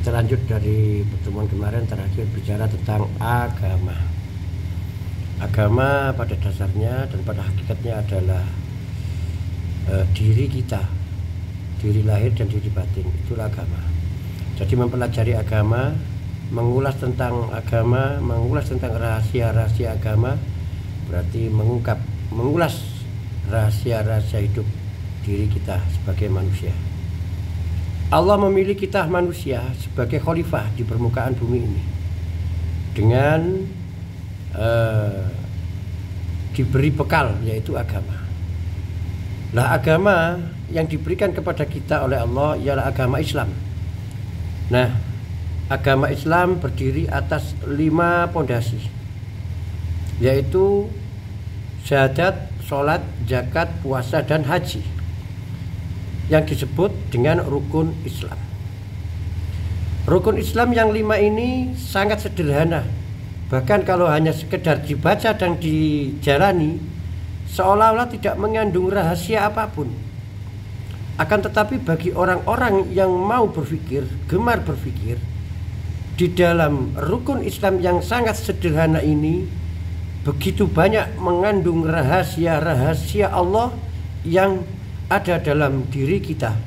Kita lanjut dari pertemuan kemarin terakhir bicara tentang agama. Agama pada dasarnya dan pada hakikatnya adalah diri kita, diri lahir dan diri batin, itulah agama. Jadi mempelajari agama, mengulas tentang agama, mengulas tentang rahasia-rahasia agama, berarti mengulas rahasia-rahasia hidup diri kita sebagai manusia. Allah memilih kita manusia sebagai khalifah di permukaan bumi ini dengan diberi bekal, yaitu agama. Lah, agama yang diberikan kepada kita oleh Allah ialah agama Islam. Nah, agama Islam berdiri atas 5 pondasi, yaitu syahadat, sholat, zakat, puasa, dan haji, yang disebut dengan rukun Islam. Rukun Islam yang 5 ini sangat sederhana. Bahkan kalau hanya sekedar dibaca dan dijalani, seolah-olah tidak mengandung rahasia apapun. Akan tetapi bagi orang-orang yang mau berpikir, gemar berpikir, di dalam rukun Islam yang sangat sederhana ini begitu banyak mengandung rahasia-rahasia Allah yang ada dalam diri kita.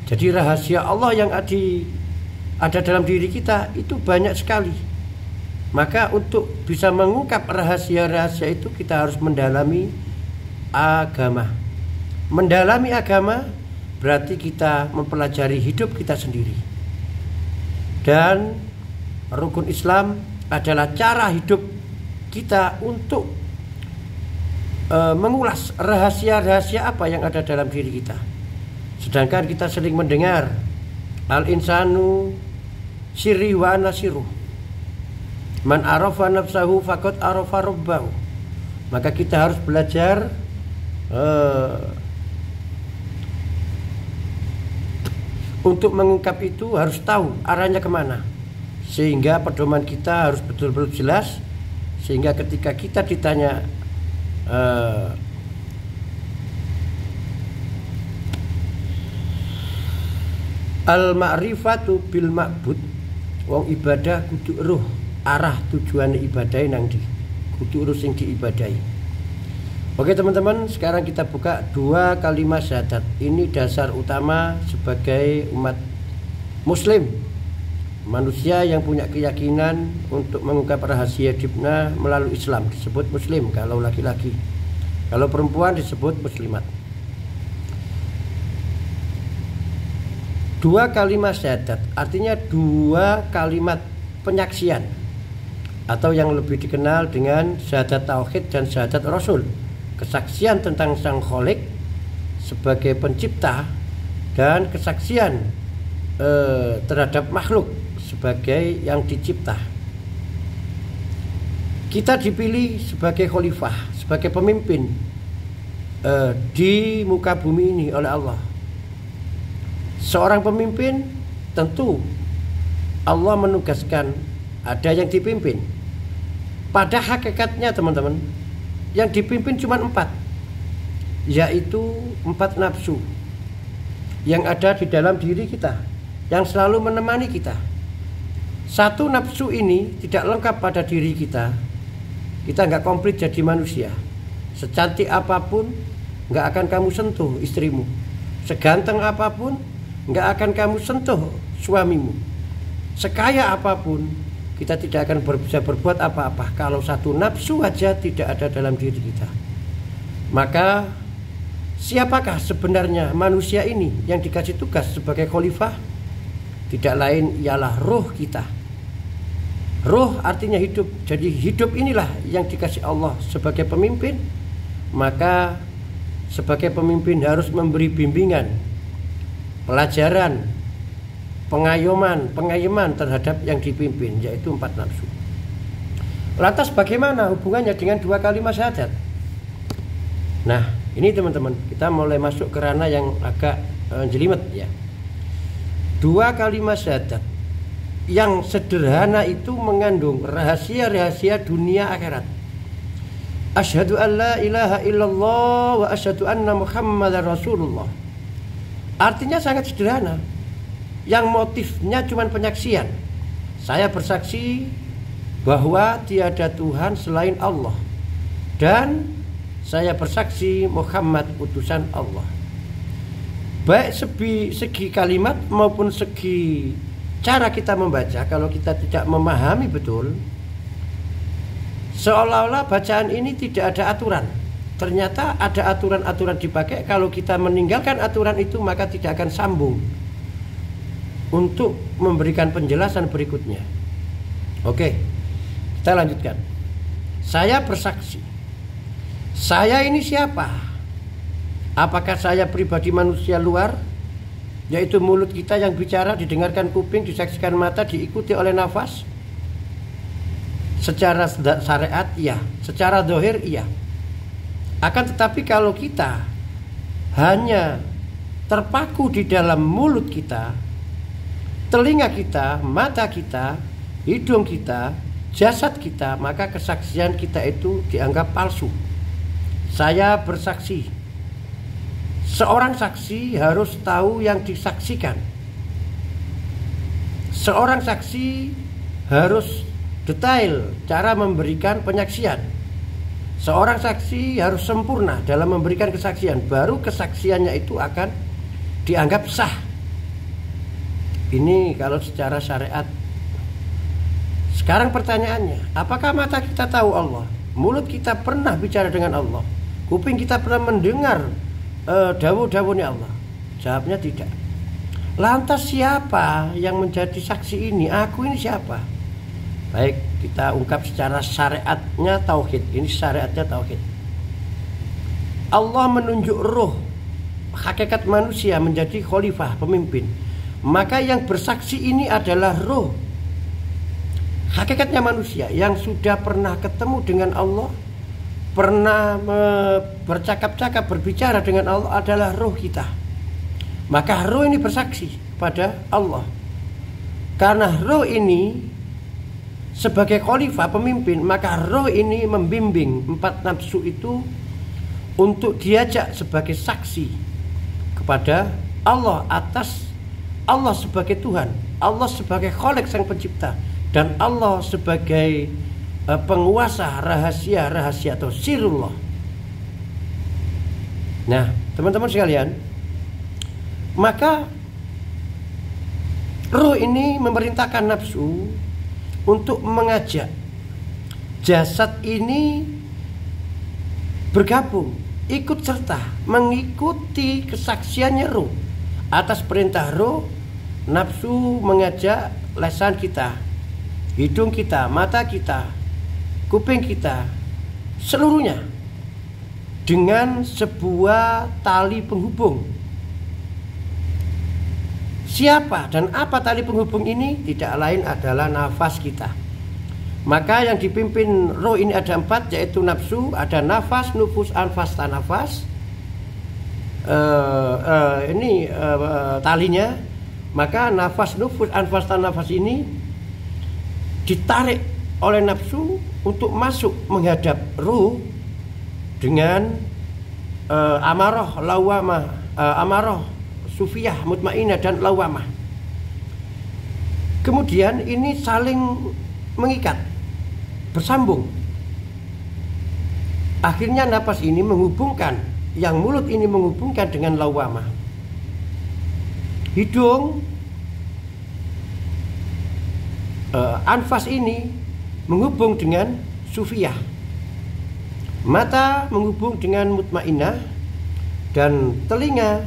Jadi rahasia Allah yang ada dalam diri kita itu banyak sekali. Maka untuk bisa mengungkap rahasia-rahasia itu kita harus mendalami agama. Mendalami agama berarti kita mempelajari hidup kita sendiri. Dan rukun Islam adalah cara hidup kita untuk mengulas rahasia-rahasia apa yang ada dalam diri kita. Sedangkan kita sering mendengar al-insanu sirri wa nasiruh, man arafa nafsahu faqad arafa rabbahu. Maka kita harus belajar untuk mengungkap itu, harus tahu arahnya kemana, sehingga pedoman kita harus betul-betul jelas, sehingga ketika kita ditanya al-ma'rifatu bil ma'bud, wong ibadah kudu eruh arah tujuan ibadah nang di kudu urus sing diibadahi. Oke teman-teman, sekarang kita buka 2 kalimat syahadat. Ini dasar utama sebagai umat muslim, manusia yang punya keyakinan untuk mengungkap rahasia hidupnya melalui Islam disebut muslim kalau laki-laki, kalau perempuan disebut muslimat. 2 kalimat syahadat artinya 2 kalimat penyaksian, atau yang lebih dikenal dengan syahadat tauhid dan syahadat rasul, kesaksian tentang sang Khalik sebagai pencipta dan kesaksian terhadap makhluk sebagai yang dicipta. Kita dipilih sebagai khalifah, sebagai pemimpin di muka bumi ini oleh Allah. Seorang pemimpin tentu Allah menugaskan ada yang dipimpin. Pada hakikatnya teman-teman, yang dipimpin cuma 4, yaitu 4 nafsu yang ada di dalam diri kita, yang selalu menemani kita. 1 nafsu ini tidak lengkap pada diri kita, kita nggak komplit jadi manusia. Secantik apapun nggak akan kamu sentuh istrimu, seganteng apapun nggak akan kamu sentuh suamimu, sekaya apapun kita tidak akan bisa berbuat apa-apa kalau 1 nafsu aja tidak ada dalam diri kita. Maka siapakah sebenarnya manusia ini yang dikasih tugas sebagai khalifah? Tidak lain ialah roh kita. Roh artinya hidup. Jadi hidup inilah yang dikasih Allah sebagai pemimpin. Maka sebagai pemimpin harus memberi bimbingan, pelajaran, pengayoman terhadap yang dipimpin, yaitu 4 nafsu. Lantas bagaimana hubungannya dengan 2 kalimat syahadat? Nah, ini teman-teman, kita mulai masuk ke ranah yang agak jelimet ya. 2 kalimat syahadat yang sederhana itu mengandung rahasia-rahasia dunia akhirat. Asyhadu an la ilaha illallah wa asyhadu anna Muhammadar Rasulullah. Artinya sangat sederhana. yang motifnya cuma penyaksian. Saya bersaksi bahwa tiada Tuhan selain Allah, dan saya bersaksi Muhammad utusan Allah. Baik segi kalimat maupun segi cara kita membaca, kalau kita tidak memahami betul, seolah-olah bacaan ini tidak ada aturan. Ternyata ada aturan-aturan dipakai. Kalau kita meninggalkan aturan itu, maka tidak akan sambung untuk memberikan penjelasan berikutnya. Oke, kita lanjutkan. Saya bersaksi. Saya ini siapa? Apakah saya pribadi manusia luar, yaitu mulut kita yang bicara, didengarkan kuping, disaksikan mata, diikuti oleh nafas? Secara syariat iya, secara zahir iya. Akan tetapi kalau kita hanya terpaku di dalam mulut kita, telinga kita, mata kita, hidung kita, jasad kita, maka kesaksian kita itu dianggap palsu. Saya bersaksi. Seorang saksi harus tahu yang disaksikan. Seorang saksi harus detail cara memberikan penyaksian. Seorang saksi harus sempurna dalam memberikan kesaksian, baru kesaksiannya itu akan dianggap sah. Ini kalau secara syariat. Sekarang pertanyaannya, apakah mata kita tahu Allah? Mulut kita pernah bicara dengan Allah? Kuping kita pernah mendengar dawuh-dawuhnya Allah? Jawabnya tidak. Lantas siapa yang menjadi saksi ini? Aku ini siapa? Baik, kita ungkap secara syariatnya tauhid. Ini syariatnya tauhid. Allah menunjuk roh hakikat manusia menjadi khalifah, pemimpin. Maka yang bersaksi ini adalah roh hakikatnya manusia yang sudah pernah ketemu dengan Allah, pernah bercakap-cakap, berbicara dengan Allah, adalah roh kita. Maka roh ini bersaksi kepada Allah. Karena roh ini sebagai khalifah, pemimpin, maka roh ini membimbing empat nafsu itu untuk diajak sebagai saksi kepada Allah atas Allah sebagai Tuhan, Allah sebagai Khalik sang pencipta, dan Allah sebagai penguasa rahasia-rahasia atau sirullah. Nah, teman-teman sekalian, maka roh ini memerintahkan nafsu untuk mengajak jasad ini bergabung, ikut serta, mengikuti kesaksiannya roh. Atas perintah roh, nafsu mengajak lisan kita, hidung kita, mata kita, kuping kita, seluruhnya dengan sebuah tali penghubung. Siapa dan apa tali penghubung ini? Tidak lain adalah nafas kita. Maka yang dipimpin roh ini ada empat, yaitu nafsu, ada nafas, nufus, anfas, tanafas. Ini talinya. Maka nafas, nufus, anfas, tanafas ini ditarik oleh nafsu untuk masuk menghadap roh dengan amarah, lawamah, amarah, sufiyah, mutmainah, dan lawamah. Kemudian ini saling mengikat, bersambung. Akhirnya napas ini menghubungkan, yang mulut ini menghubungkan dengan lawamah. Hidung, anfas ini menghubung dengan sufiyah. Mata menghubung dengan mutmainah, dan telinga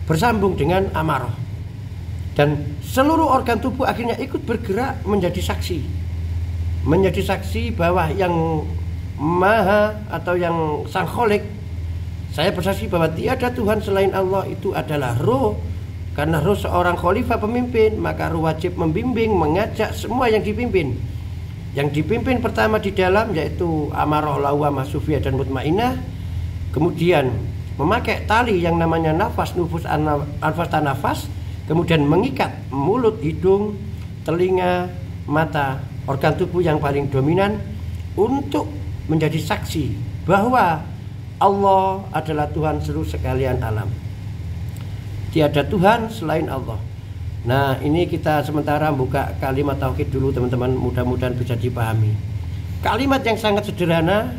bersambung dengan amarah. Dan seluruh organ tubuh akhirnya ikut bergerak menjadi saksi. Menjadi saksi bahwa yang maha atau yang sang kholik, saya bersaksi bahwa tiada Tuhan selain Allah, itu adalah roh. Karena roh seorang khalifah, pemimpin, maka roh wajib membimbing, mengajak semua yang dipimpin. Yang dipimpin pertama di dalam yaitu amarah, lawamah, sufiyah, dan mutmainah. Kemudian memakai tali yang namanya nafas, nufus, anfas, tanafas. Kemudian mengikat mulut, hidung, telinga, mata, organ tubuh yang paling dominan untuk menjadi saksi bahwa Allah adalah Tuhan seluruh sekalian alam. tiada Tuhan selain Allah. Nah, ini kita sementara buka kalimat tauhid dulu teman-teman, mudah-mudahan bisa dipahami. Kalimat yang sangat sederhana,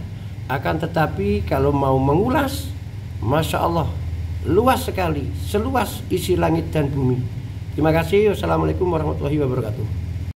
akan tetapi kalau mau mengulas, Masya Allah, luas sekali, seluas isi langit dan bumi. Terima kasih. Wassalamualaikum warahmatullahi wabarakatuh.